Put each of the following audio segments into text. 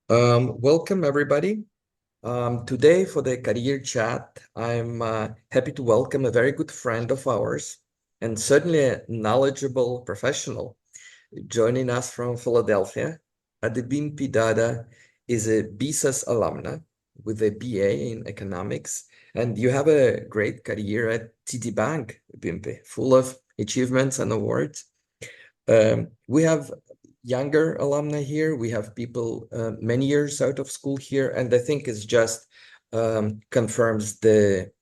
Welcome, everybody. Today, for the career chat, I'm happy to welcome a very good friend of ours and certainly a knowledgeable professional joining us from Philadelphia. Bimpe Dada is a BSAS alumna with a BA in economics, and you have a great career at TD Bank, Bimpe, full of achievements and awards. We have younger alumni here. We have people many years out of school here, and I think it's just confirms the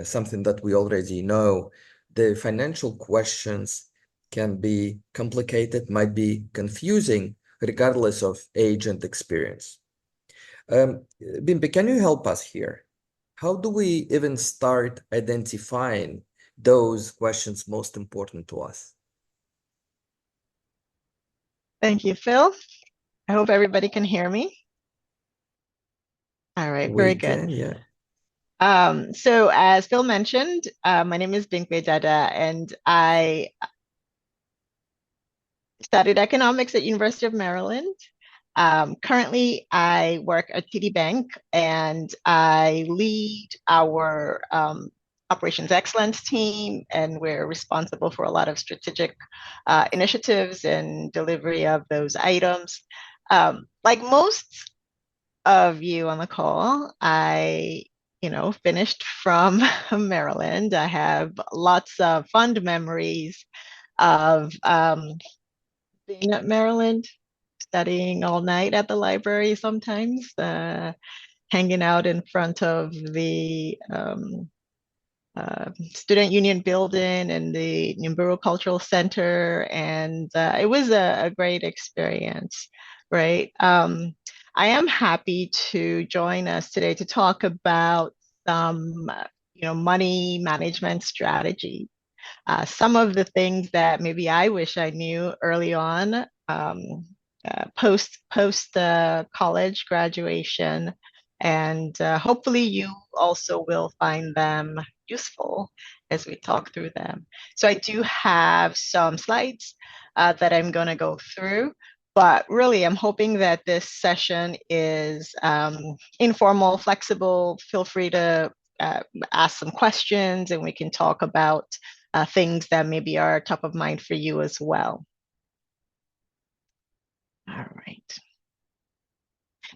something that we already know. The financial questions can be complicated, might be confusing, regardless of age and experience. Bimpe, can you help us here? How do we even start identifying those questions most important to us? Thank you, Phil. I hope everybody can hear me. All right, very We good. can, yeah. So as Phil mentioned, my name is Bimpe Dada, and I studied economics at University of Maryland. Currently, I work at TD Bank, and I lead our operations excellence team, and we're responsible for a lot of strategic initiatives and delivery of those items. Like most of you on the call. Finished from Maryland. I have lots of fond memories of being at Maryland, studying all night at the library sometimes, hanging out in front of the Student Union building and the Nimburu Cultural Center. And it was a great experience, right? I am happy to join us today to talk about some, money management strategy. Some of the things that maybe I wish I knew early on, post college graduation, and hopefully you also will find them useful as we talk through them. So I do have some slides that I'm going to go through. But really, I'm hoping that this session is informal, flexible. Feel free to ask some questions and we can talk about things that maybe are top of mind for you as well. All right.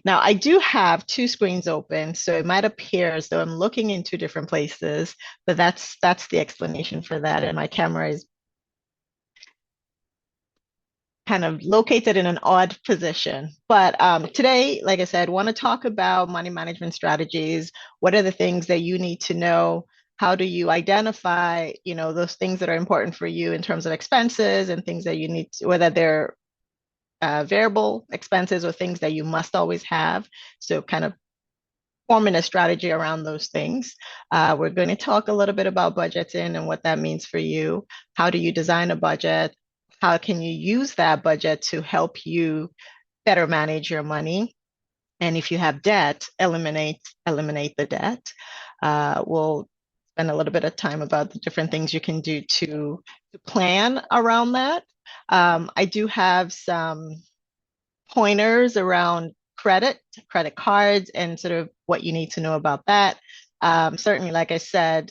Now, I do have two screens open, so it might appear as though I'm looking in two different places, but that's the explanation for that. And my camera is kind of located in an odd position. But today, like I said, want to talk about money management strategies. What are the things that you need to know? How do you identify, those things that are important for you in terms of expenses and things that you need to, whether they're variable expenses or things that you must always have. So kind of forming a strategy around those things. We're going to talk a little bit about budgeting and what that means for you. How do you design a budget? How can you use that budget to help you better manage your money? And if you have debt, eliminate the debt. We'll spend a little bit of time about the different things you can do to plan around that. I do have some pointers around credit cards, and sort of what you need to know about that. Certainly, like I said,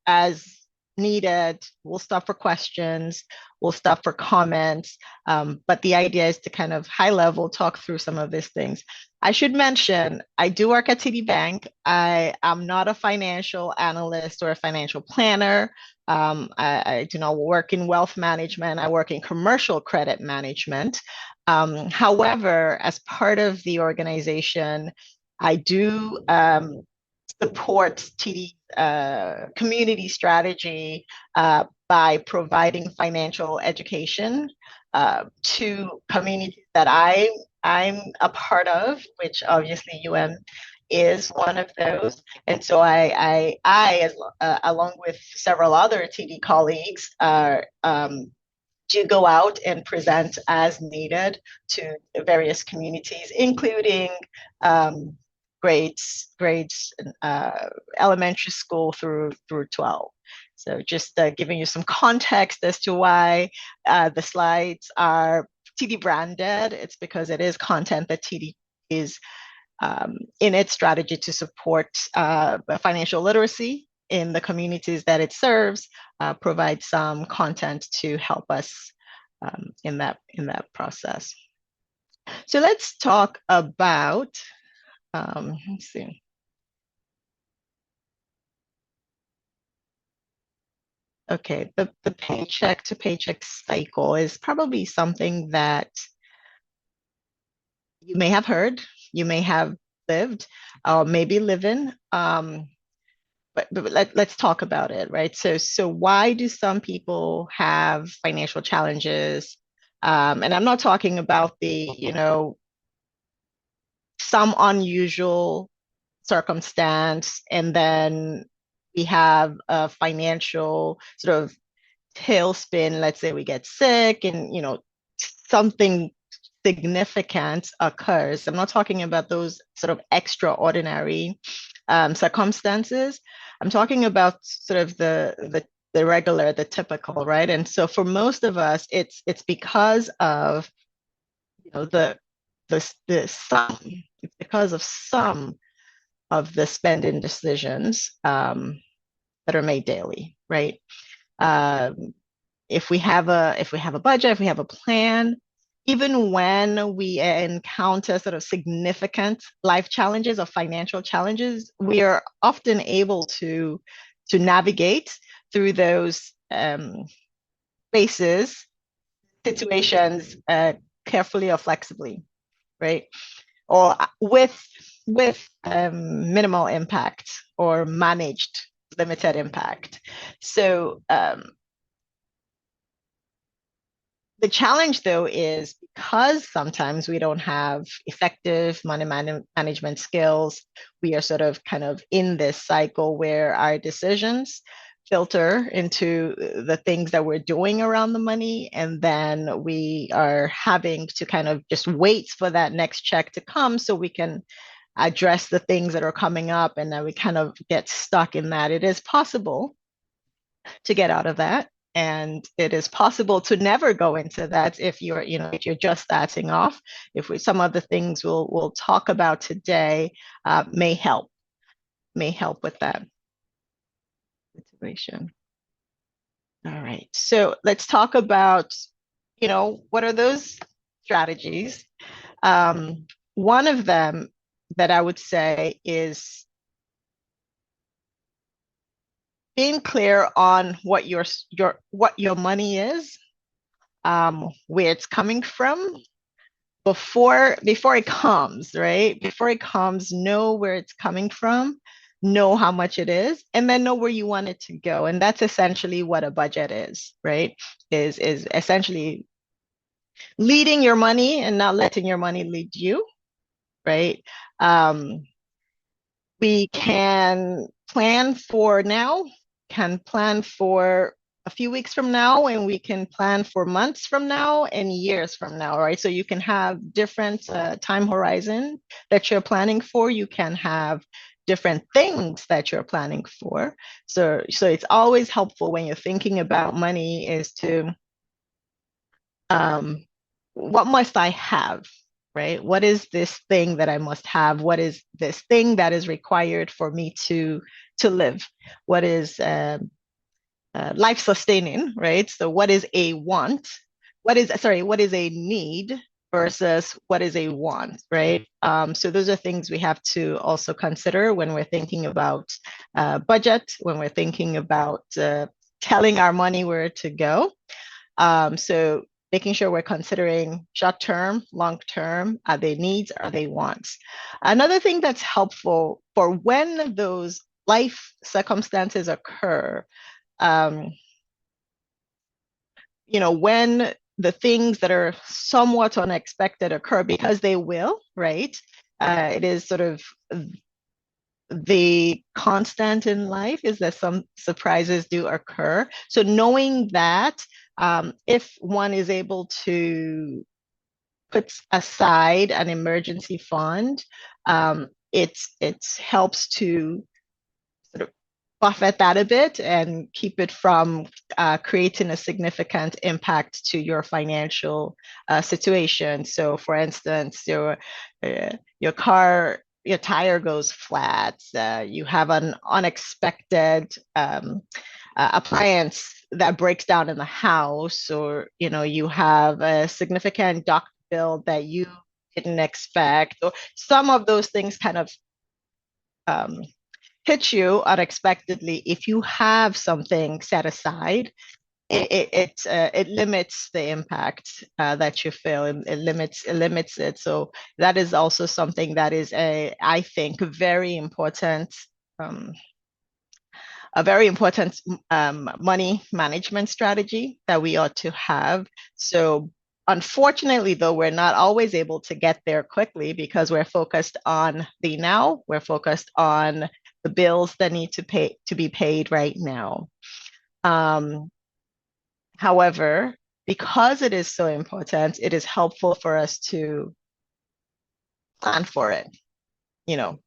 as needed, we'll stop for questions, we'll stop for comments. But the idea is to kind of high level talk through some of these things. I should mention, I do work at TD Bank. I am not a financial analyst or a financial planner. I do not work in wealth management. I work in commercial credit management. However, as part of the organization, I do support TD community strategy by providing financial education to communities that I'm a part of, which obviously UM is one of those. And so along with several other TD colleagues, do go out and present as needed to various communities, including grades elementary school through 12. So just giving you some context as to why the slides are TD branded, it's because it is content that TD is in its strategy to support financial literacy in the communities that it serves, provide some content to help us in that process. So let's talk about, let's see. Okay, the paycheck to paycheck cycle is probably something that you may have heard, you may have lived, or maybe live in. But let's talk about it, right? So why do some people have financial challenges? And I'm not talking about the, some unusual circumstance, and then we have a financial sort of tailspin. Let's say we get sick and, something significant occurs. I'm not talking about those sort of extraordinary circumstances. I'm talking about sort of the regular, the typical, right? And so for most of us, it's because of the some it's because of some of the spending decisions that are made daily, right? Um, if we have a budget, if we have a plan, even when we encounter sort of significant life challenges or financial challenges, we are often able to navigate through those spaces, situations carefully or flexibly, right? Or with minimal impact or managed limited impact. So the challenge, though, is because sometimes we don't have effective management skills, we are sort of kind of in this cycle where our decisions filter into the things that we're doing around the money. And then we are having to kind of just wait for that next check to come so we can address the things that are coming up. And then we kind of get stuck in that. It is possible to get out of that. And it is possible to never go into that if you're, if you're just starting off. If we, some of the things we'll talk about today may help with that situation. All right. So let's talk about, what are those strategies? One of them that I would say is being clear on what your money is, where it's coming from before it comes, right? Before it comes, know where it's coming from, know how much it is, and then know where you want it to go. And that's essentially what a budget is, right? Is essentially leading your money and not letting your money lead you, right? Um, we can plan for now, can plan for a few weeks from now, and we can plan for months from now and years from now, right? So you can have different time horizon that you're planning for. You can have different things that you're planning for. So it's always helpful when you're thinking about money is to um, what must I have, right? What is this thing that I must have? What is this thing that is required for me to live? What is life sustaining, right? So what is a want? What is a need versus what is a want, right? So those are things we have to also consider when we're thinking about budget, when we're thinking about telling our money where to go. So making sure we're considering short term, long term, are they needs, are they wants? Another thing that's helpful for when those life circumstances occur, um, when the things that are somewhat unexpected occur, because they will, right? It is sort of the constant in life is that some surprises do occur. So knowing that if one is able to put aside an emergency fund, it helps to sort of buffet that a bit and keep it from creating a significant impact to your financial situation. So, for instance, your car, your tire goes flat, you have an unexpected appliance that breaks down in the house, or you have a significant doctor bill that you didn't expect, or some of those things kind of um, hit you unexpectedly. If you have something set aside, it limits the impact that you feel. It limits it. So that is also something that is I think um, a very important money management strategy that we ought to have. So unfortunately, though, we're not always able to get there quickly because we're focused on the now. We're focused on the bills that need to be paid right now. Um, However, because it is so important, it is helpful for us to plan for it, you know.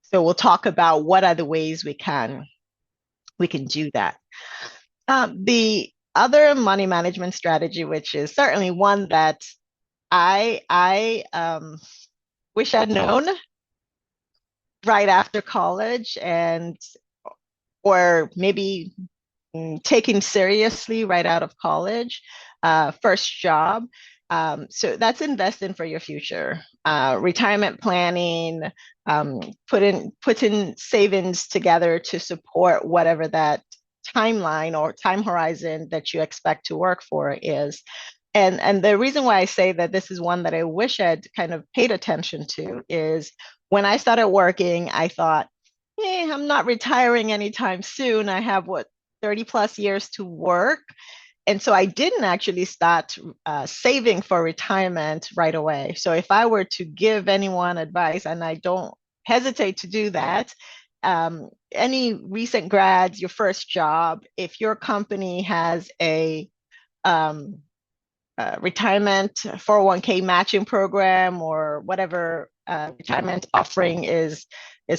So we'll talk about what are the ways we can do that. The other money management strategy, which is certainly one that I wish I'd known right after college, and or maybe taking seriously right out of college, first job. So that's investing for your future, retirement planning, um, putting savings together to support whatever that timeline or time horizon that you expect to work for is. And the reason why I say that this is one that I wish I'd kind of paid attention to is when I started working, I thought, hey, I'm not retiring anytime soon. I have what, 30 plus years to work. And so I didn't actually start saving for retirement right away. So if I were to give anyone advice, and I don't hesitate to do that, any recent grads, your first job, if your company has a retirement 401k matching program or whatever retirement offering is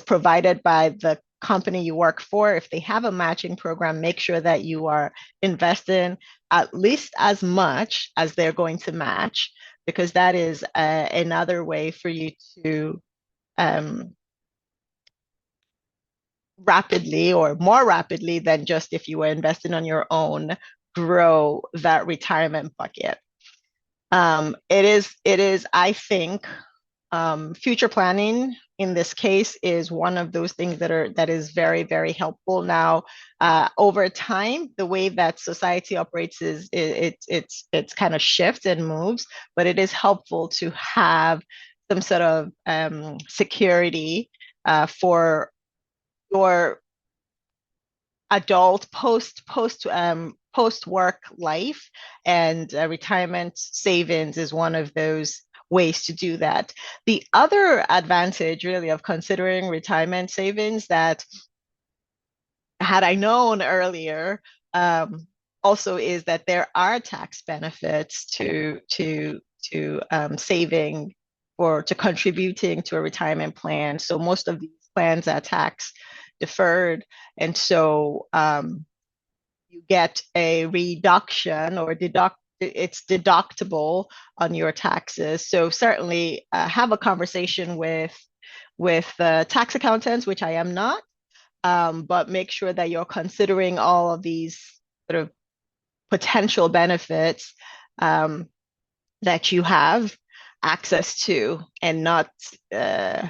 provided by the company you work for, if they have a matching program, make sure that you are investing at least as much as they're going to match, because that is another way for you to um, rapidly, or more rapidly than just if you were investing on your own, grow that retirement bucket. It is, I think, future planning in this case is one of those things that is very, very helpful. Now, over time, the way that society operates is it's kind of shifts and moves, but it is helpful to have some sort of security for your adult post work life, and retirement savings is one of those ways to do that. The other advantage really of considering retirement savings, that had I known earlier, also is that there are tax benefits to saving or to contributing to a retirement plan. So most of these plans are tax deferred, and so you get a reduction or it's deductible on your taxes. So certainly have a conversation with tax accountants, which I am not, but make sure that you're considering all of these sort of potential benefits that you have access to, and not uh,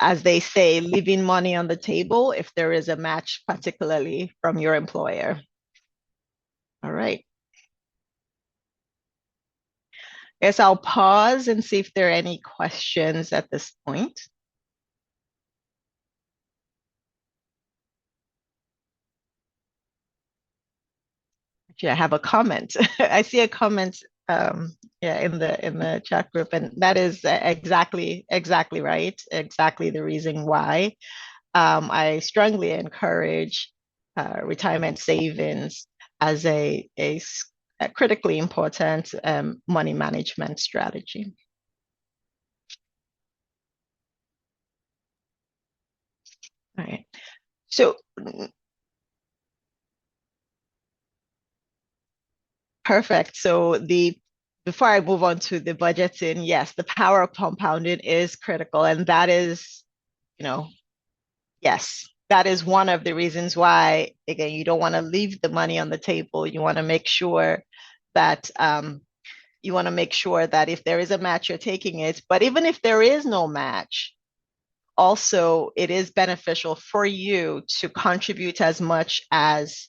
as they say, leaving money on the table if there is a match, particularly from your employer. All right. Guess I'll pause and see if there are any questions at this point. Actually, I have a comment. I see a comment, yeah, in the chat group, and that is exactly right. Exactly the reason why I strongly encourage retirement savings as a critically important money management strategy. All right. So perfect. So the before I move on to the budgeting, yes, the power of compounding is critical, and that is, you know, yes, that is one of the reasons why, again, you don't want to leave the money on the table. You want to make sure that if there is a match, you're taking it. But even if there is no match, also it is beneficial for you to contribute as much as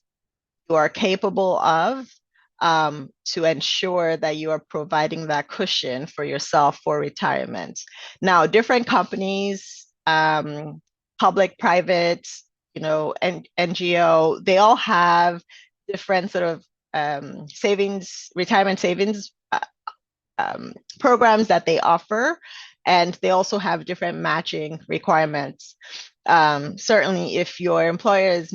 you are capable of, to ensure that you are providing that cushion for yourself for retirement. Now, different companies, public, private, and NGO, they all have different sort of retirement savings programs that they offer, and they also have different matching requirements. Certainly, if your employer is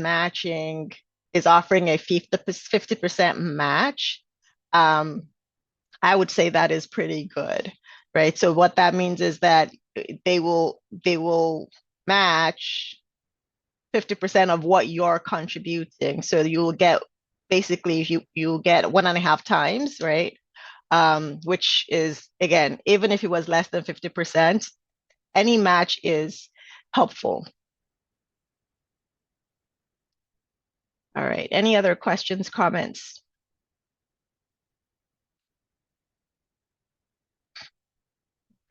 offering a 50% match, I would say that is pretty good, right? So what that means is that they will match 50% of what you're contributing. So you will get basically you get 1.5 times, right? Which is, again, even if it was less than 50%, any match is helpful. All right. Any other questions, comments?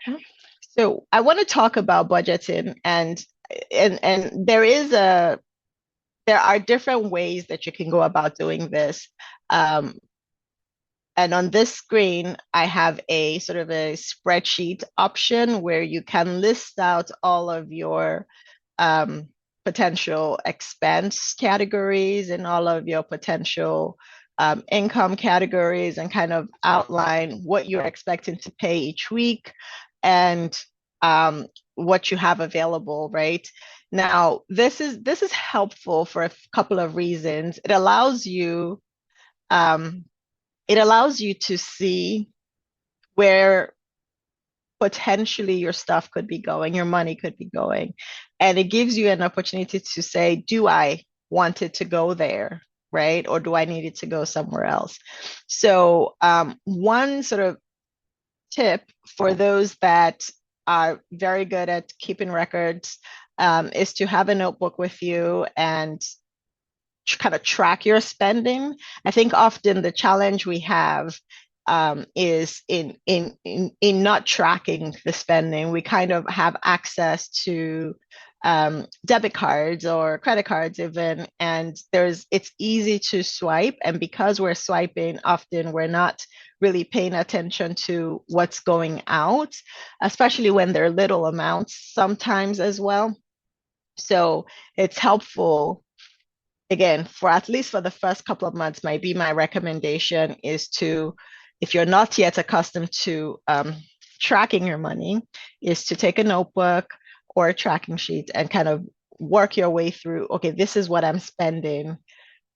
Okay. So I want to talk about budgeting, and there are different ways that you can go about doing this. Um, And on this screen, I have a sort of a spreadsheet option where you can list out all of your um, potential expense categories and all of your potential income categories, and kind of outline what you're expecting to pay each week, and what you have available, right? Now, this is helpful for a couple of reasons. Um, it allows you to see where potentially your stuff could be going, your money could be going. And it gives you an opportunity to say, do I want it to go there? Right? Or do I need it to go somewhere else? So, one sort of tip for those that are very good at keeping records, is to have a notebook with you and kind of track your spending. I think often the challenge we have, is in not tracking the spending. We kind of have access to debit cards or credit cards even, and it's easy to swipe. And because we're swiping, often we're not really paying attention to what's going out, especially when they're little amounts sometimes as well. So it's helpful, again, for at least for the first couple of months, might be my recommendation is to, if you're not yet accustomed to tracking your money, is to take a notebook or a tracking sheet and kind of work your way through, okay, this is what I'm spending.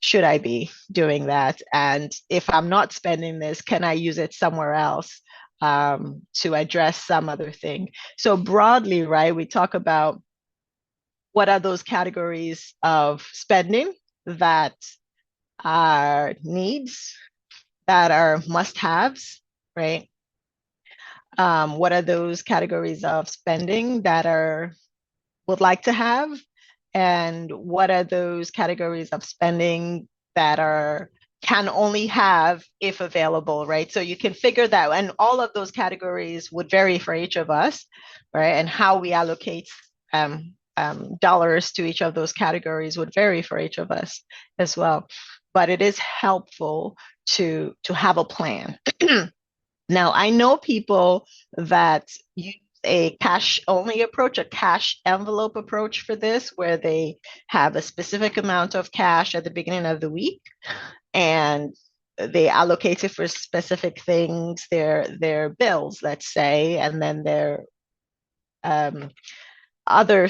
Should I be doing that? And if I'm not spending this, can I use it somewhere else, to address some other thing? So broadly, right, we talk about what are those categories of spending that are needs, that are must-haves, right? What are those categories of spending that are would like to have, and what are those categories of spending that are can only have if available, right? So you can figure that, and all of those categories would vary for each of us, right? And how we allocate dollars to each of those categories would vary for each of us as well. But it is helpful to have a plan. Now, I know people that use a cash only approach, a cash envelope approach for this, where they have a specific amount of cash at the beginning of the week, and they allocate it for specific things, their bills, let's say, and then their other,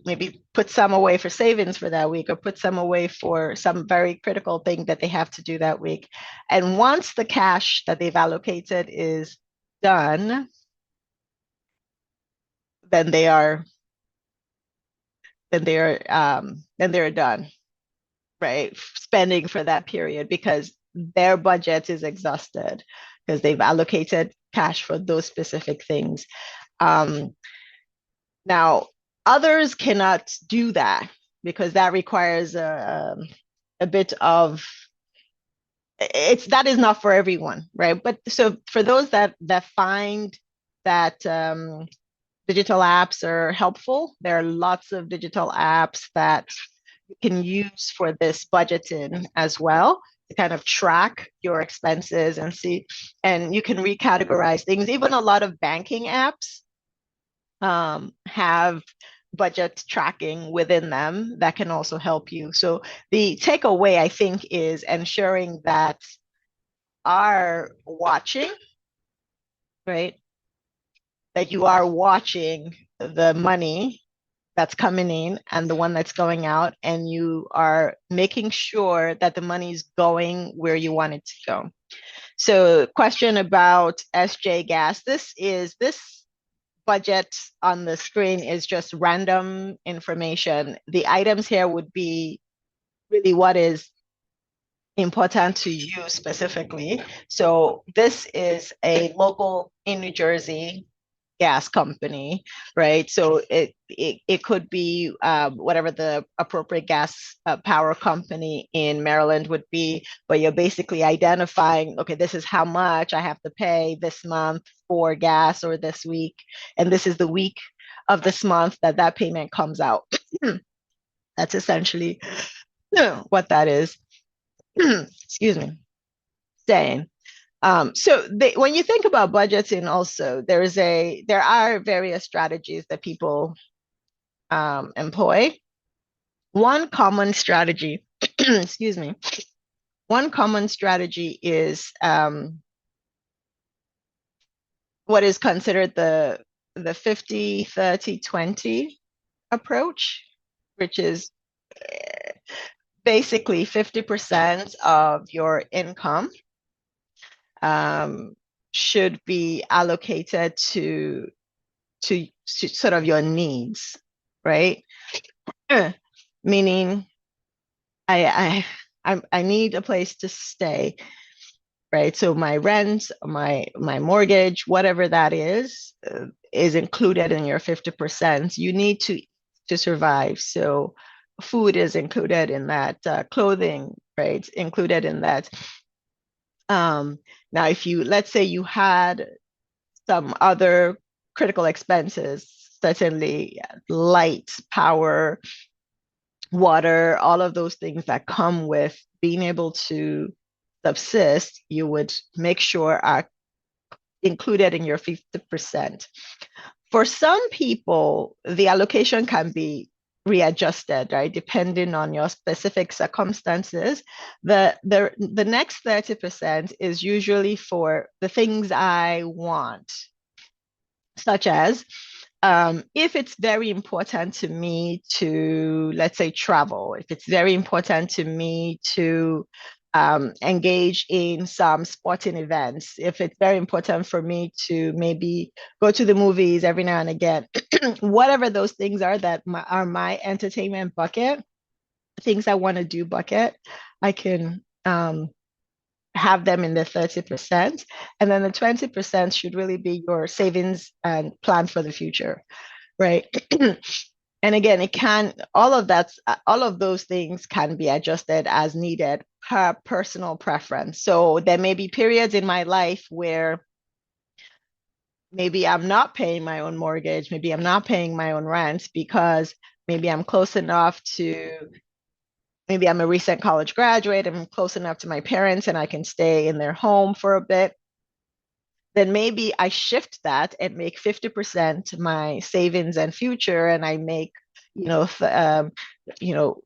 maybe put some away for savings for that week, or put some away for some very critical thing that they have to do that week. And once the cash that they've allocated is done, then they are then they're done, right? Spending for that period because their budget is exhausted because they've allocated cash for those specific things. Um, Now, others cannot do that because that requires a bit of it's that is not for everyone, right? But so for those that find that digital apps are helpful, there are lots of digital apps that you can use for this budgeting as well to kind of track your expenses and see, and you can recategorize things. Even a lot of banking apps have budget tracking within them that can also help you. So the takeaway, I think, is ensuring that are watching, right? That you are watching the money that's coming in and the one that's going out, and you are making sure that the money is going where you want it to go. So, question about SJ Gas. This budget on the screen is just random information. The items here would be really what is important to you specifically. So this is a local in New Jersey gas company, right? So it could be whatever the appropriate gas power company in Maryland would be, but you're basically identifying, okay, this is how much I have to pay this month for gas or this week, and this is the week of this month that that payment comes out. That's essentially what that is. Excuse me, saying. When you think about budgeting, also there are various strategies that people employ. One common strategy, excuse me, one common strategy is what is considered the 50-30-20 approach, which is basically 50% of your income should be allocated to sort of your needs, right? Meaning, I need a place to stay, right? So my rent, my mortgage, whatever that is included in your 50%. You need to survive. So food is included in that, clothing, right? Included in that. Now, if you let's say you had some other critical expenses, certainly light, power, water, all of those things that come with being able to subsist, you would make sure are included in your 50%. For some people, the allocation can be readjusted, right? Depending on your specific circumstances. The next 30% is usually for the things I want, such as if it's very important to me to, let's say, travel, if it's very important to me to engage in some sporting events, if it's very important for me to maybe go to the movies every now and again, whatever those things are that are my entertainment bucket, things I want to do bucket, I can have them in the 30%. And then the 20% should really be your savings and plan for the future, right? And again, it can, all of those things can be adjusted as needed per personal preference. So there may be periods in my life where maybe I'm not paying my own mortgage, maybe I'm not paying my own rent because maybe I'm close enough to, maybe I'm a recent college graduate, I'm close enough to my parents and I can stay in their home for a bit. Then maybe I shift that and make 50% my savings and future, and I make, you know, you know,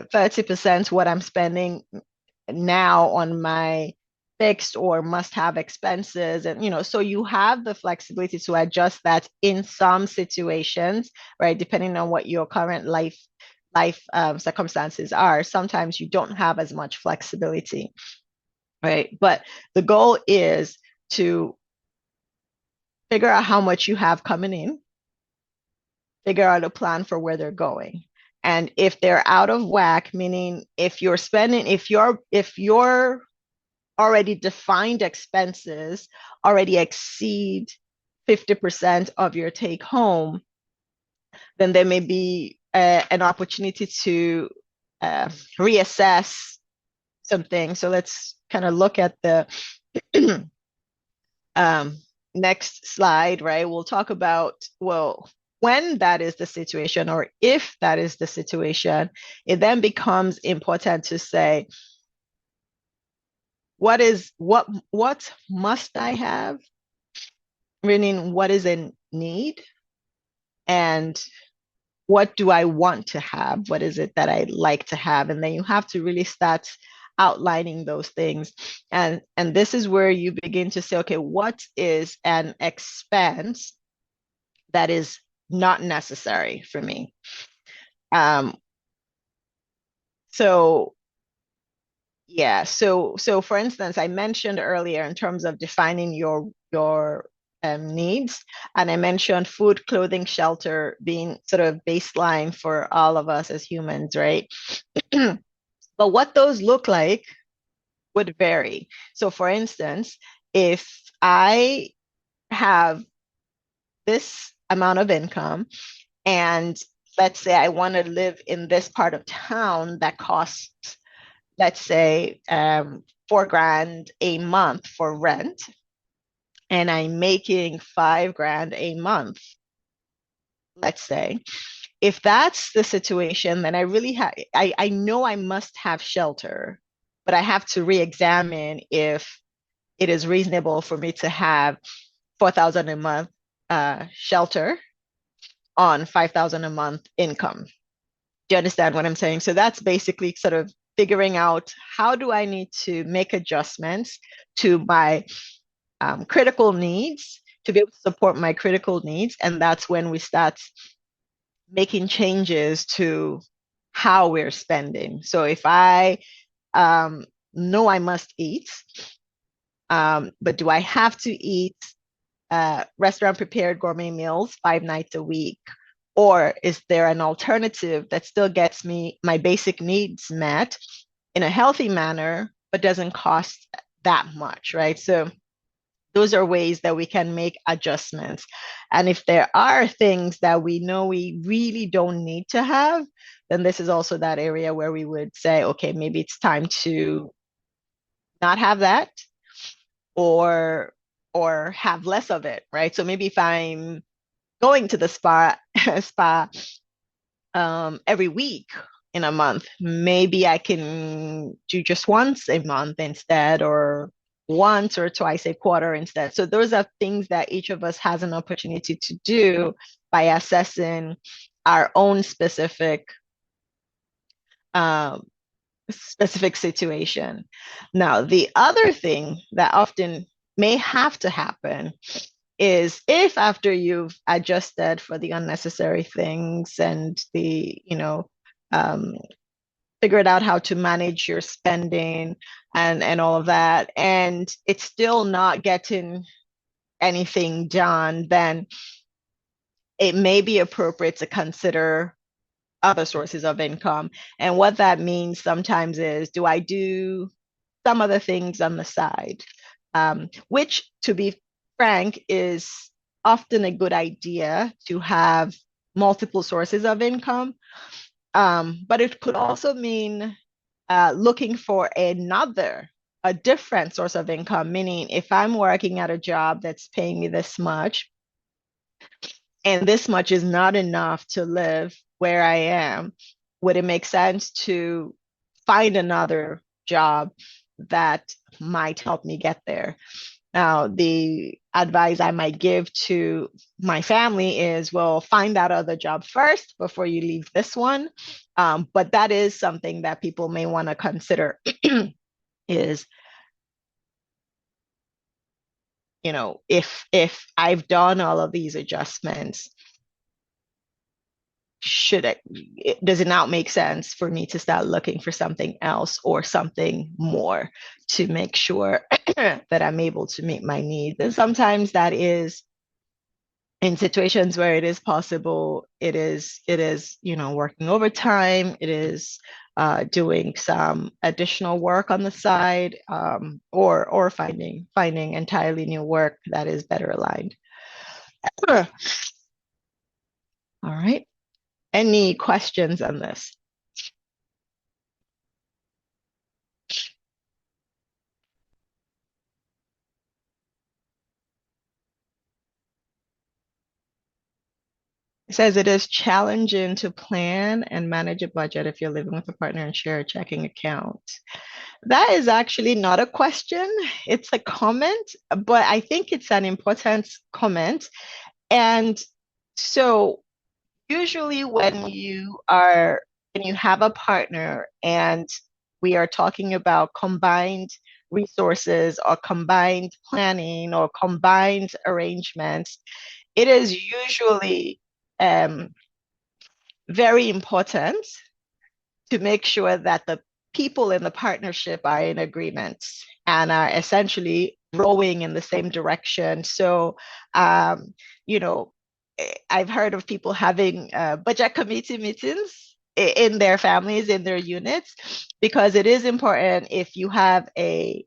30% what I'm spending now on my fixed or must-have expenses, and so you have the flexibility to adjust that in some situations, right? Depending on what your current life circumstances are. Sometimes you don't have as much flexibility, right? But the goal is to figure out how much you have coming in, figure out a plan for where they're going. And if they're out of whack, meaning if your already defined expenses already exceed 50% of your take home, then there may be an opportunity to uh, reassess something. So let's kind of look at the um, next slide, right? We'll talk about, well, when that is the situation, or if that is the situation, it then becomes important to say, what must I have? Meaning, what is in need? And what do I want to have? What is it that I like to have? And then you have to really start outlining those things. And this is where you begin to say, okay, what is an expense that is not necessary for me? Um, so yeah, so for instance, I mentioned earlier in terms of defining your needs, and I mentioned food, clothing, shelter being sort of baseline for all of us as humans, right? But what those look like would vary. So for instance, if I have this amount of income and let's say I want to live in this part of town that costs, let's say, 4 grand a month for rent, and I'm making 5 grand a month, let's say. If that's the situation, then I know I must have shelter, but I have to re-examine if it is reasonable for me to have 4,000 a month shelter on 5,000 a month income. Do you understand what I'm saying? So that's basically sort of figuring out how do I need to make adjustments to my critical needs to be able to support my critical needs. And that's when we start making changes to how we're spending. So if I know I must eat, but do I have to eat restaurant prepared gourmet meals 5 nights a week? Or is there an alternative that still gets me my basic needs met in a healthy manner, but doesn't cost that much, right? So those are ways that we can make adjustments. And if there are things that we know we really don't need to have, then this is also that area where we would say, okay, maybe it's time to not have that or have less of it, right? So maybe if I'm going to the spa every week in a month, maybe I can do just once a month instead, or once or twice a quarter instead. So those are things that each of us has an opportunity to do by assessing our own um, specific situation. Now, the other thing that often may have to happen is if after you've adjusted for the unnecessary things and um, figured out how to manage your spending and all of that, and it's still not getting anything done, then it may be appropriate to consider other sources of income. And what that means sometimes is, do I do some other things on the side? Which, to be frank, is often a good idea to have multiple sources of income. But it could also mean looking for a different source of income, meaning if I'm working at a job that's paying me this much, and this much is not enough to live where I am, would it make sense to find another job that might help me get there? Now, the advice I might give to my family is, well, find that other job first before you leave this one. But that is something that people may want to consider is, if I've done all of these adjustments, does it now make sense for me to start looking for something else or something more to make sure that I'm able to meet my needs? And sometimes that is in situations where it is possible, it is working overtime, it is doing some additional work on the side, or finding entirely new work that is better aligned. All right. Any questions on this? It says it is challenging to plan and manage a budget if you're living with a partner and share a checking account. That is actually not a question. It's a comment, but I think it's an important comment. And so usually when you have a partner and we are talking about combined resources or combined planning or combined arrangements, it is usually um, very important to make sure that the people in the partnership are in agreement and are essentially rowing in the same direction. So, um, you know, I've heard of people having budget committee meetings in their families, in their units, because it is important if you have a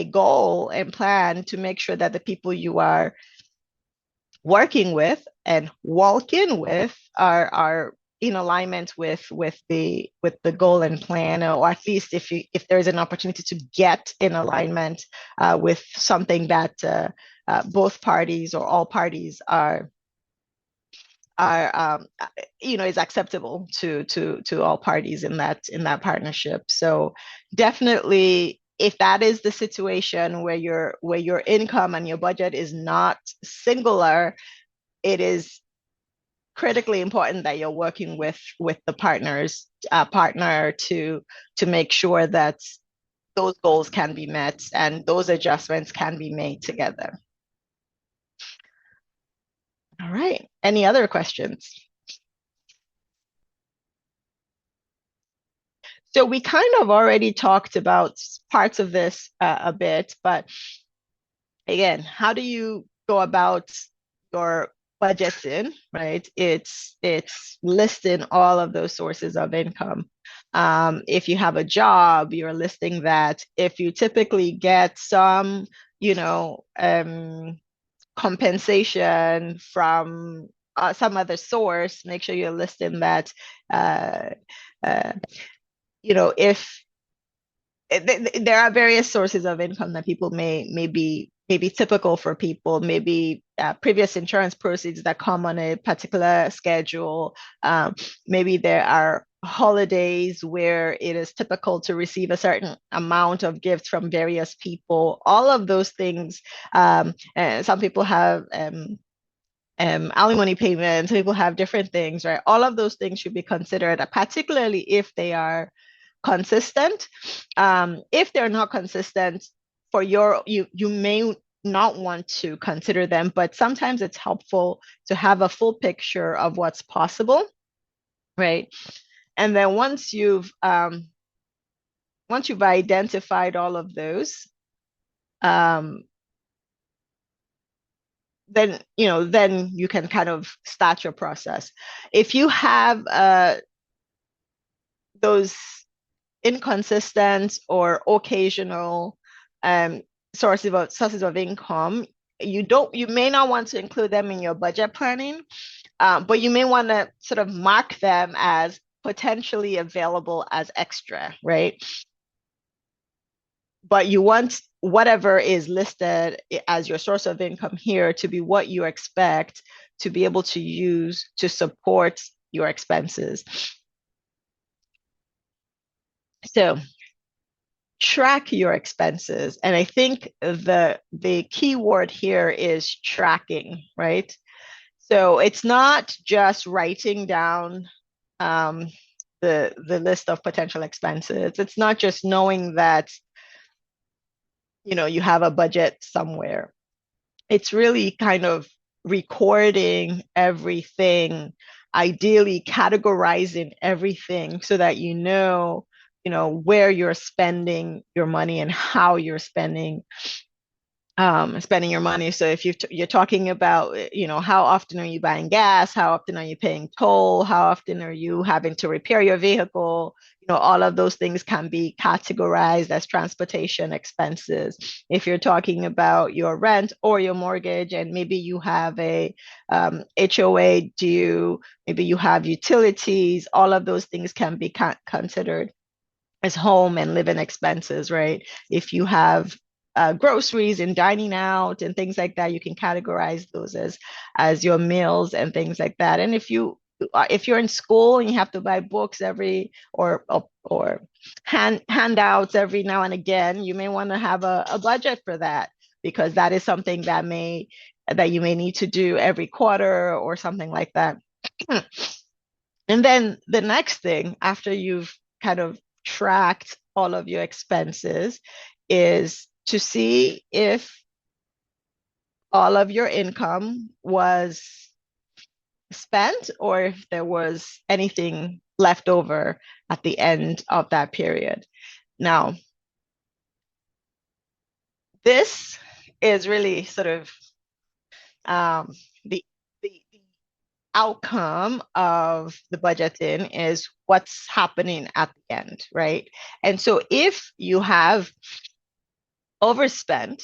goal and plan to make sure that the people you are working with and walking with are in alignment with the goal and plan, or at least if there's an opportunity to get in alignment with something that both parties or all parties are is acceptable to all parties in that partnership. So definitely, if that is the situation where your income and your budget is not singular, it is critically important that you're working with the partner to make sure that those goals can be met and those adjustments can be made together. All right. Any other questions? So we kind of already talked about parts of this a bit, but again, how do you go about your budgeting, right? It's listing all of those sources of income. If you have a job, you're listing that. If you typically get some, compensation from some other source, make sure you're listing that. Uh, uh, if there are various sources of income that people may be typical for people, maybe previous insurance proceeds that come on a particular schedule. Maybe there are holidays where it is typical to receive a certain amount of gifts from various people. All of those things. And some people have alimony payments. People have different things, right? All of those things should be considered, particularly if they are consistent. If they're not consistent, you may not want to consider them, but sometimes it's helpful to have a full picture of what's possible, right? And then once you've identified all of those, um, then you can kind of start your process. If you have those inconsistent or occasional um, sources of income, you may not want to include them in your budget planning, but you may want to sort of mark them as potentially available as extra, right? But you want whatever is listed as your source of income here to be what you expect to be able to use to support your expenses. So track your expenses. And I think the key word here is tracking, right? So it's not just writing down the list of potential expenses. It's not just knowing that you have a budget somewhere. It's really kind of recording everything, ideally categorizing everything so that where you're spending your money and how you're spending spending your money. So if you're talking about, how often are you buying gas? How often are you paying toll? How often are you having to repair your vehicle? All of those things can be categorized as transportation expenses. If you're talking about your rent or your mortgage, and maybe you have a HOA due, maybe you have utilities, all of those things can be considered as home and living expenses, right? If you have groceries and dining out and things like that, you can categorize those as your meals and things like that. And if you're in school and you have to buy books every or handouts every now and again, you may want to have a budget for that, because that is something that you may need to do every quarter or something like that. And then the next thing, after you've kind of tracked all of your expenses, is to see if all of your income was spent or if there was anything left over at the end of that period. Now, this is really sort of um, the, the outcome of the budgeting is what's happening at the end, right? And so if you have overspent,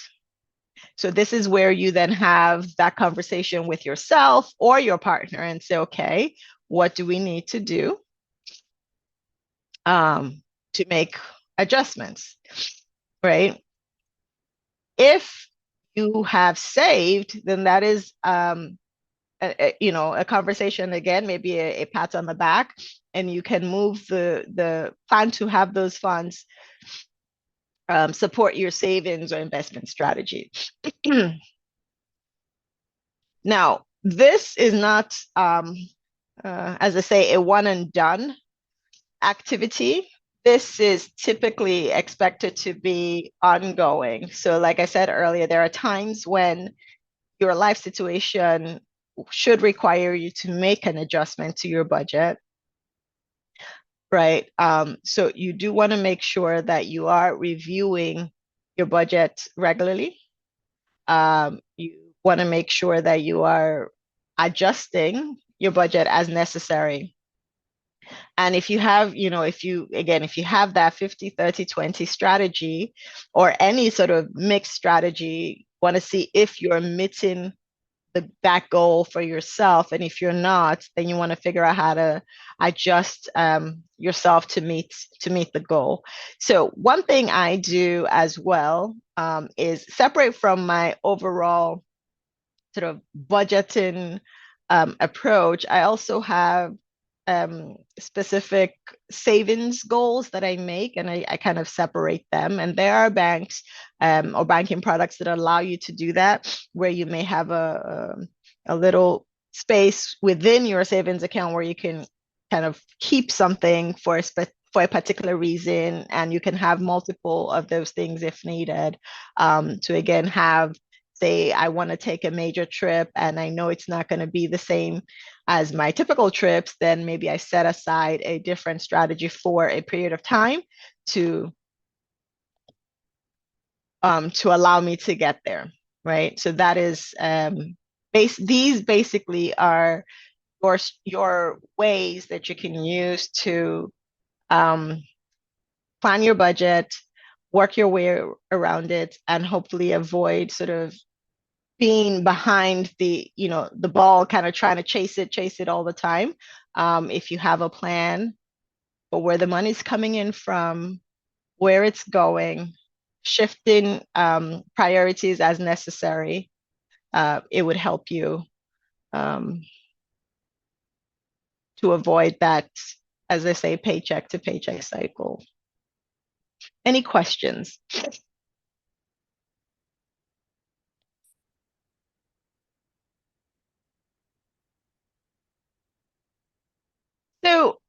so this is where you then have that conversation with yourself or your partner and say, okay, what do we need to do to make adjustments, right? If you have saved, then that is a conversation again, maybe a pat on the back, and you can move the plan to have those funds support your savings or investment strategy. Now, this is not, as I say, a one and done activity. This is typically expected to be ongoing. So, like I said earlier, there are times when your life situation should require you to make an adjustment to your budget, right? So you do want to make sure that you are reviewing your budget regularly. You want to make sure that you are adjusting your budget as necessary. And if you have, if you have that 50-30-20 strategy or any sort of mixed strategy, want to see if you're meeting that goal for yourself. And if you're not, then you want to figure out how to adjust yourself to meet the goal. So one thing I do as well is separate from my overall sort of budgeting approach. I also have specific savings goals that I make, and I kind of separate them. And there are banks or banking products that allow you to do that, where you may have a little space within your savings account where you can kind of keep something for a particular reason, and you can have multiple of those things if needed. To again have, say, I want to take a major trip and I know it's not going to be the same as my typical trips, then maybe I set aside a different strategy for a period of time to allow me to get there, right? So that is these basically are your ways that you can use to um, plan your budget, work your way around it, and hopefully avoid sort of being behind the ball, kind of trying to chase it all the time. If you have a plan for where the money's coming in from, where it's going, shifting priorities as necessary, it would help you um, to avoid that, as I say, paycheck to paycheck cycle. Any questions? So,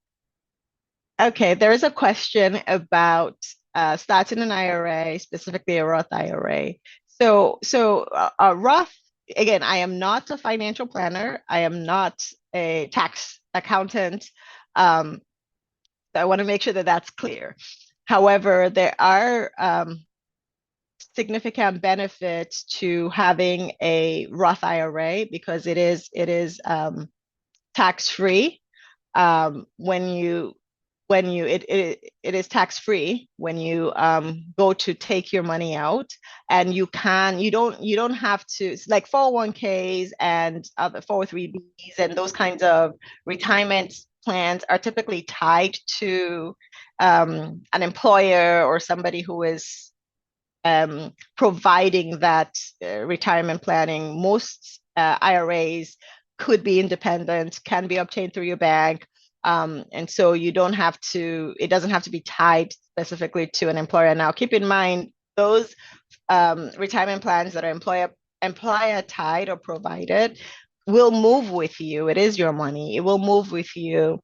okay, there is a question about starting an IRA, specifically a Roth IRA. So Roth, again, I am not a financial planner. I am not a tax accountant. So I want to make sure that that's clear. However, there are significant benefits to having a Roth IRA because it is tax free when you it is tax free when you go to take your money out, and you don't have to, it's like 401ks and other 403bs and those kinds of retirement plans are typically tied to an employer or somebody who is providing that retirement planning. Most IRAs could be independent, can be obtained through your bank. And so it doesn't have to be tied specifically to an employer. Now, keep in mind, those retirement plans that are employer tied or provided will move with you. It is your money. It will move with you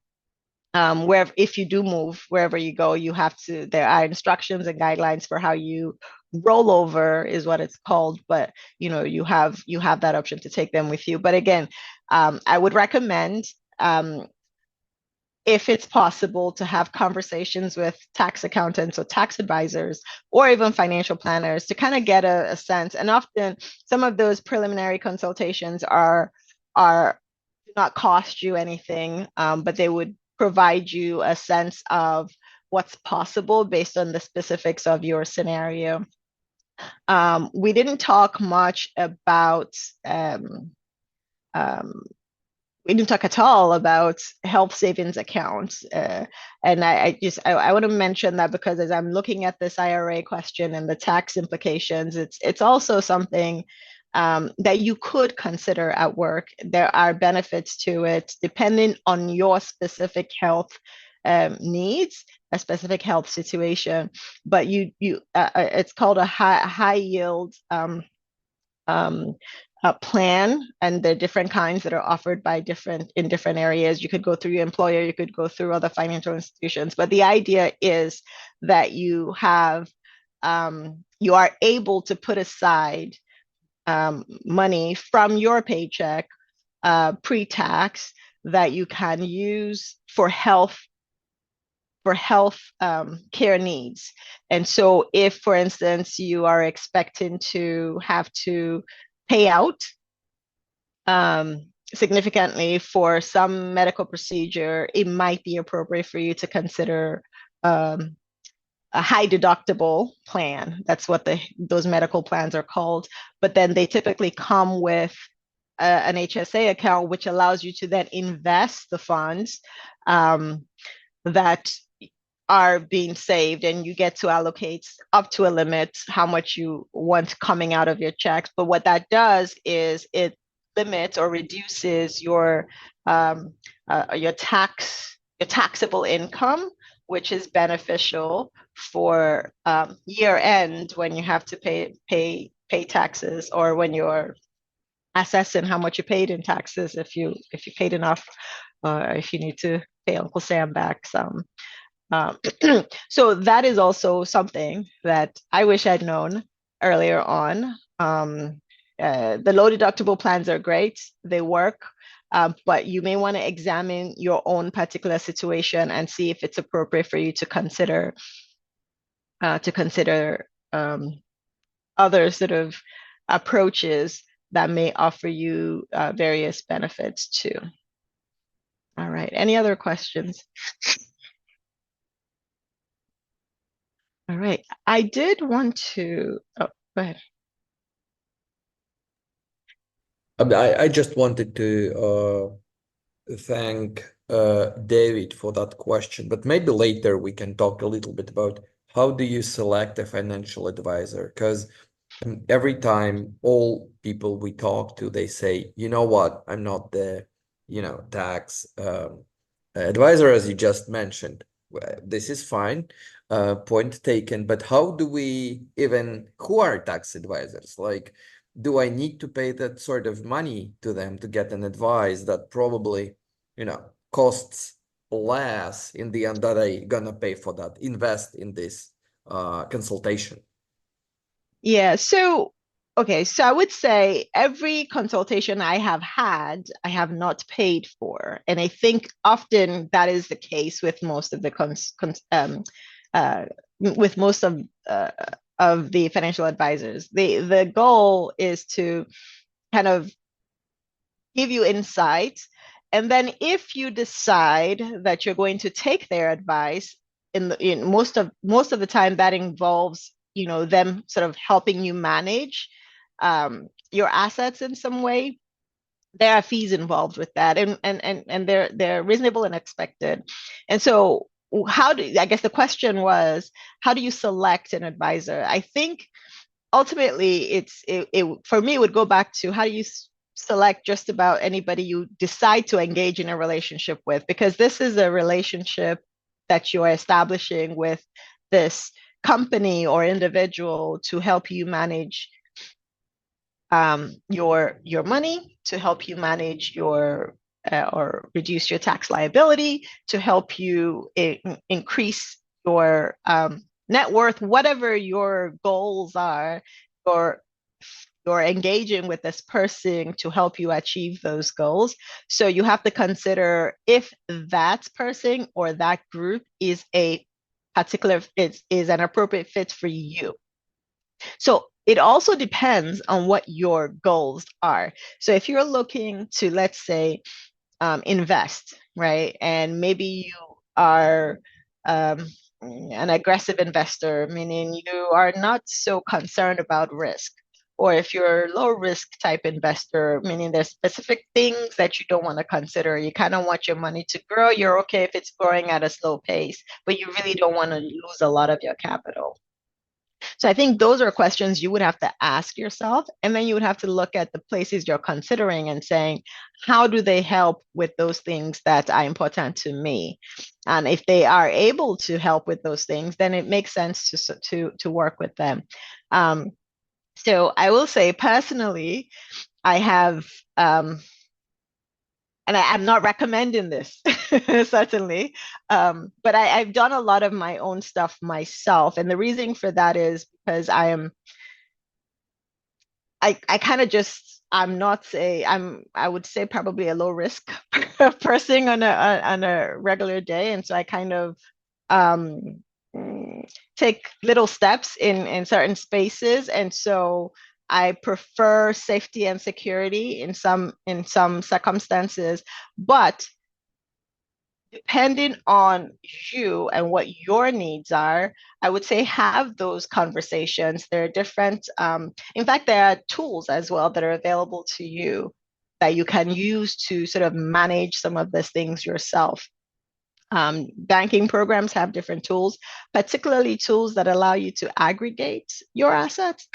where if you do move wherever you go, there are instructions and guidelines for how you roll over is what it's called, but you have that option to take them with you. But again, I would recommend, if it's possible, to have conversations with tax accountants or tax advisors or even financial planners to kind of get a sense. And often some of those preliminary consultations are do not cost you anything, but they would provide you a sense of what's possible based on the specifics of your scenario. We didn't talk much about um, we didn't talk at all about health savings accounts. And I want to mention that because as I'm looking at this IRA question and the tax implications, it's also something that you could consider at work. There are benefits to it depending on your specific health needs, a specific health situation. But it's called a high yield um, plan, and there are different kinds that are offered by different areas. You could go through your employer, you could go through other financial institutions, but the idea is that you are able to put aside money from your paycheck pre-tax that you can use for health care needs. And so if, for instance, you are expecting to have to pay out significantly for some medical procedure, it might be appropriate for you to consider a high deductible plan. That's what those medical plans are called. But then they typically come with an HSA account, which allows you to then invest the funds that are being saved, and you get to allocate up to a limit how much you want coming out of your checks. But what that does is it limits or reduces your taxable income, which is beneficial for year end when you have to pay taxes, or when you're assessing how much you paid in taxes, if you paid enough, if you need to pay Uncle Sam back some. Um, so that is also something that I wish I'd known earlier on. The low deductible plans are great, they work, but you may want to examine your own particular situation and see if it's appropriate for you to consider other sort of approaches that may offer you various benefits too. All right, any other questions? All right. I did want to, oh, go ahead. I just wanted to thank David for that question, but maybe later we can talk a little bit about how do you select a financial advisor? Because every time all people we talk to, they say, you know what, I'm not the, tax advisor, as you just mentioned. This is fine, point taken, but how do we even, who are tax advisors? Like, do I need to pay that sort of money to them to get an advice that probably, costs less in the end that I gonna pay for that, invest in this consultation? Yeah. So, okay. So I would say every consultation I have had, I have not paid for. And I think often that is the case with most of the with most of of the financial advisors. The goal is to kind of give you insight. And then if you decide that you're going to take their advice, in most of the time that involves, them sort of helping you manage your assets in some way. There are fees involved with that, and they're reasonable and expected. And so I guess the question was, how do you select an advisor? I think ultimately it for me, it would go back to, how do you select just about anybody you decide to engage in a relationship with, because this is a relationship that you're establishing with this company or individual to help you manage your money, to help you manage your or reduce your tax liability, to help you increase your net worth, whatever your goals are, or you're engaging with this person to help you achieve those goals. So you have to consider if that person or that group is an appropriate fit for you. So it also depends on what your goals are. So if you're looking to, let's say, invest, right? And maybe you are an aggressive investor, meaning you are not so concerned about risk. Or if you're a low risk type investor, meaning there's specific things that you don't want to consider. You kind of want your money to grow. You're okay if it's growing at a slow pace, but you really don't want to lose a lot of your capital. So I think those are questions you would have to ask yourself. And then you would have to look at the places you're considering and saying, how do they help with those things that are important to me? And if they are able to help with those things, then it makes sense to work with them. So I will say personally, I have and I'm not recommending this, certainly. But I've done a lot of my own stuff myself. And the reason for that is because I kind of just, I would say probably a low risk person on a regular day. And so I kind of um, take little steps in certain spaces. And so I prefer safety and security in some circumstances, but depending on you and what your needs are, I would say have those conversations. There are different, in fact, there are tools as well that are available to you that you can use to sort of manage some of these things yourself. Banking programs have different tools, particularly tools that allow you to aggregate your assets.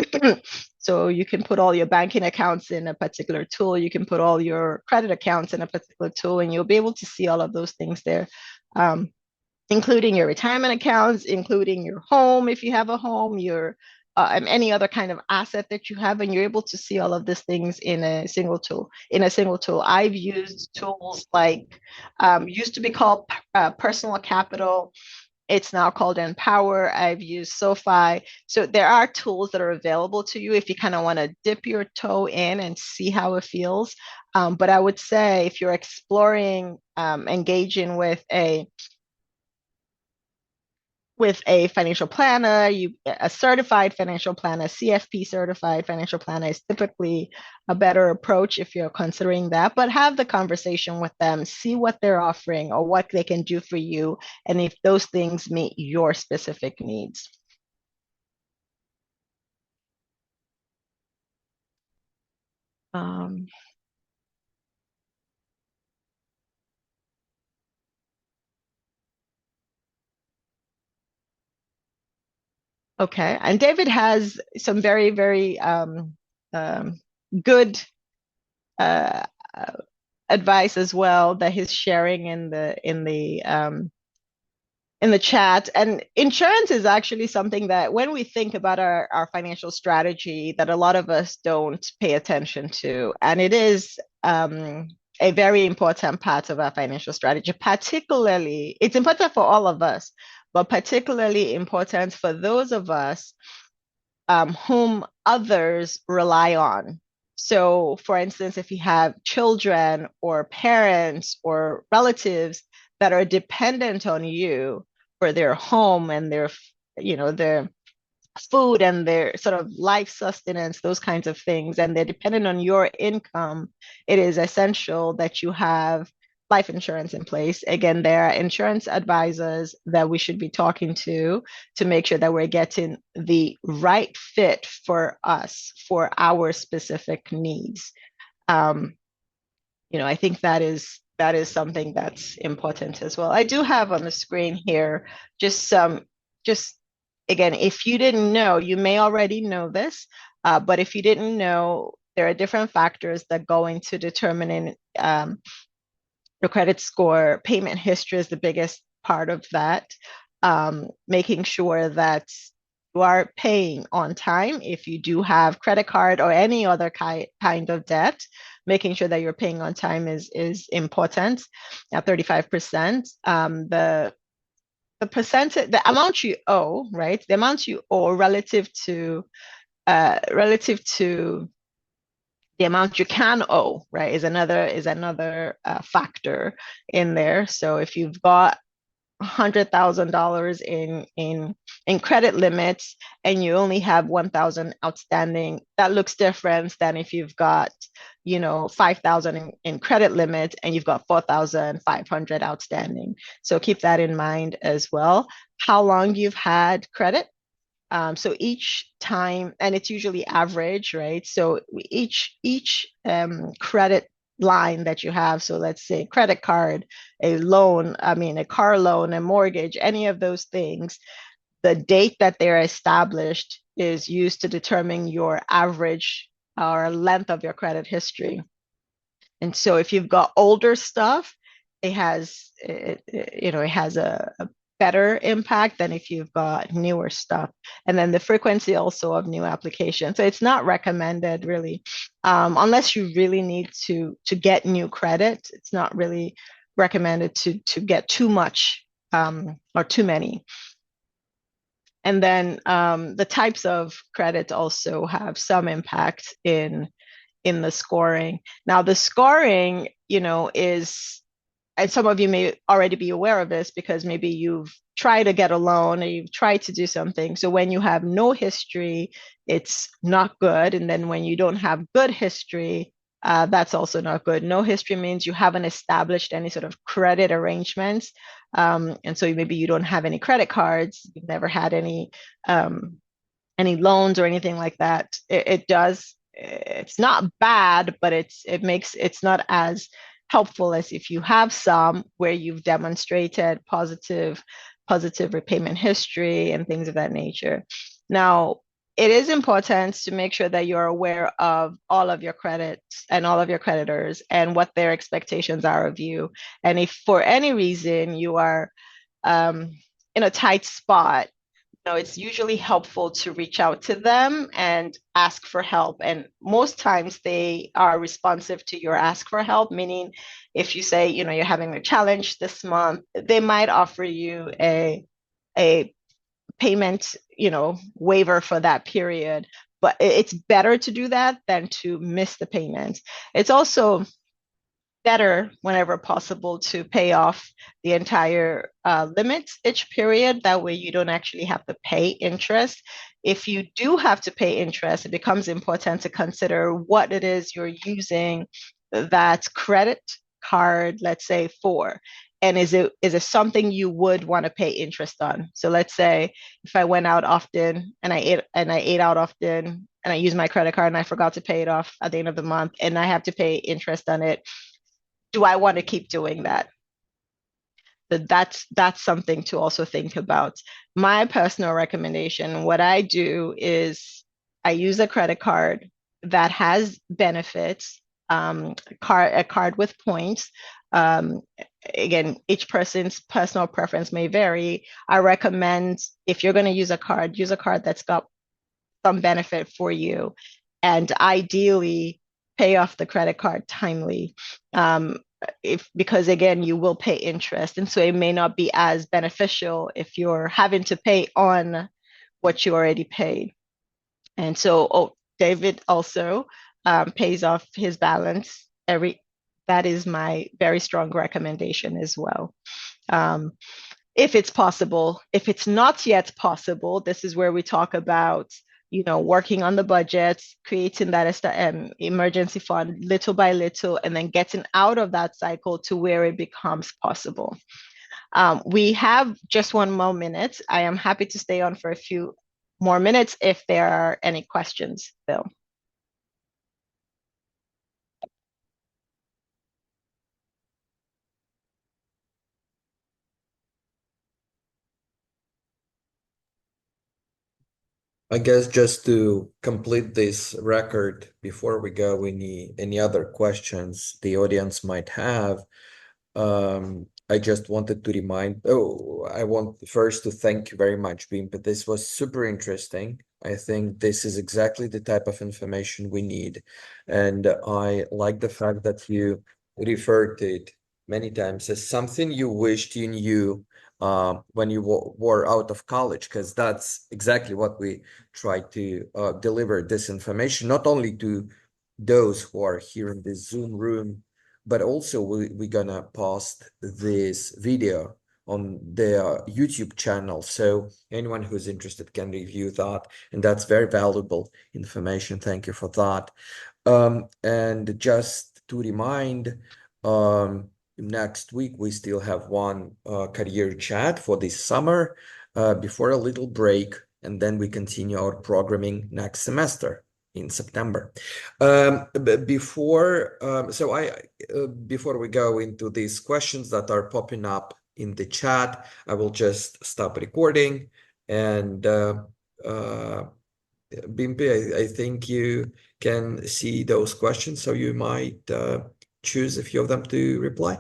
So you can put all your banking accounts in a particular tool, you can put all your credit accounts in a particular tool, and you'll be able to see all of those things there, um, including your retirement accounts, including your home if you have a home, your and any other kind of asset that you have, and you're able to see all of these things in a single tool. I've used tools like used to be called Personal Capital. It's now called Empower. I've used SoFi. So there are tools that are available to you if you kind of want to dip your toe in and see how it feels. But I would say if you're exploring engaging with a financial planner, a certified financial planner, CFP certified financial planner is typically a better approach if you're considering that. But have the conversation with them, see what they're offering or what they can do for you, and if those things meet your specific needs. Um, okay, and David has some very, very um, good uh, advice as well that he's sharing in the chat. And insurance is actually something that when we think about our financial strategy, that a lot of us don't pay attention to. And it is a very important part of our financial strategy. Particularly, it's important for all of us, but particularly important for those of us whom others rely on. So, for instance, if you have children or parents or relatives that are dependent on you for their home and their food and their sort of life sustenance, those kinds of things, and they're dependent on your income, it is essential that you have life insurance in place. Again, there are insurance advisors that we should be talking to make sure that we're getting the right fit for us for our specific needs. Um, I think that is something that's important as well. I do have on the screen here just some, just again, if you didn't know, you may already know this, but if you didn't know, there are different factors that go into determining your credit score. Payment history is the biggest part of that. Making sure that you are paying on time. If you do have credit card or any other kind of debt, making sure that you're paying on time is important. At 35%, the percentage, the amount you owe, right? The amount you owe relative to the amount you can owe, right, is another factor in there. So if you've got $100,000 in credit limits and you only have 1,000 outstanding, that looks different than if you've got 5,000 in credit limit and you've got 4,500 outstanding. So keep that in mind as well. How long you've had credit. So each time, and it's usually average, right? So each credit line that you have, so let's say credit card, a loan, I mean a car loan, a mortgage, any of those things, the date that they're established is used to determine your average or length of your credit history. And so if you've got older stuff, it has a better impact than if you've got newer stuff. And then the frequency also of new applications. So it's not recommended really, unless you really need to get new credit. It's not really recommended to get too much or too many. And then the types of credit also have some impact in the scoring. Now, the scoring, is, and some of you may already be aware of this because maybe you've tried to get a loan or you've tried to do something. So when you have no history, it's not good. And then when you don't have good history, that's also not good. No history means you haven't established any sort of credit arrangements. And so maybe you don't have any credit cards, you've never had any loans or anything like that. It's not bad, but it's not as helpful as if you have some where you've demonstrated positive repayment history and things of that nature. Now, it is important to make sure that you're aware of all of your credits and all of your creditors and what their expectations are of you. And if for any reason you are in a tight spot, it's usually helpful to reach out to them and ask for help. And most times they are responsive to your ask for help, meaning if you say, you're having a challenge this month, they might offer you a payment, waiver for that period. But it's better to do that than to miss the payment. It's also better whenever possible to pay off the entire limit each period. That way you don't actually have to pay interest. If you do have to pay interest, it becomes important to consider what it is you're using that credit card, let's say, for. And is it something you would want to pay interest on? So let's say if I went out often and I ate out often and I use my credit card and I forgot to pay it off at the end of the month and I have to pay interest on it, do I want to keep doing that? That's something to also think about. My personal recommendation, what I do is I use a credit card that has benefits, a card with points. Um, Again, each person's personal preference may vary. I recommend if you're going to use a card that's got some benefit for you, and ideally pay off the credit card timely. Because again, you will pay interest, and so it may not be as beneficial if you're having to pay on what you already paid. And so, David also pays off his balance every. That is my very strong recommendation as well. Um, if it's possible. If it's not yet possible, this is where we talk about, working on the budgets, creating that emergency fund little by little, and then getting out of that cycle to where it becomes possible. We have just one more minute. I am happy to stay on for a few more minutes if there are any questions, Bill. I guess just to complete this record before we go, any other questions the audience might have. I just wanted to I want first to thank you very much, Bimpe. This was super interesting. I think this is exactly the type of information we need. And I like the fact that you referred to it many times as something you wished you knew when you were out of college, because that's exactly what we try to deliver this information, not only to those who are here in this Zoom room, but also we're gonna post this video on the YouTube channel. So anyone who's interested can review that. And that's very valuable information. Thank you for that. And just to remind, next week we still have one career chat for this summer before a little break, and then we continue our programming next semester in September. Before we go into these questions that are popping up in the chat, I will just stop recording and Bimpe, I think you can see those questions, so you might choose a few of them to reply.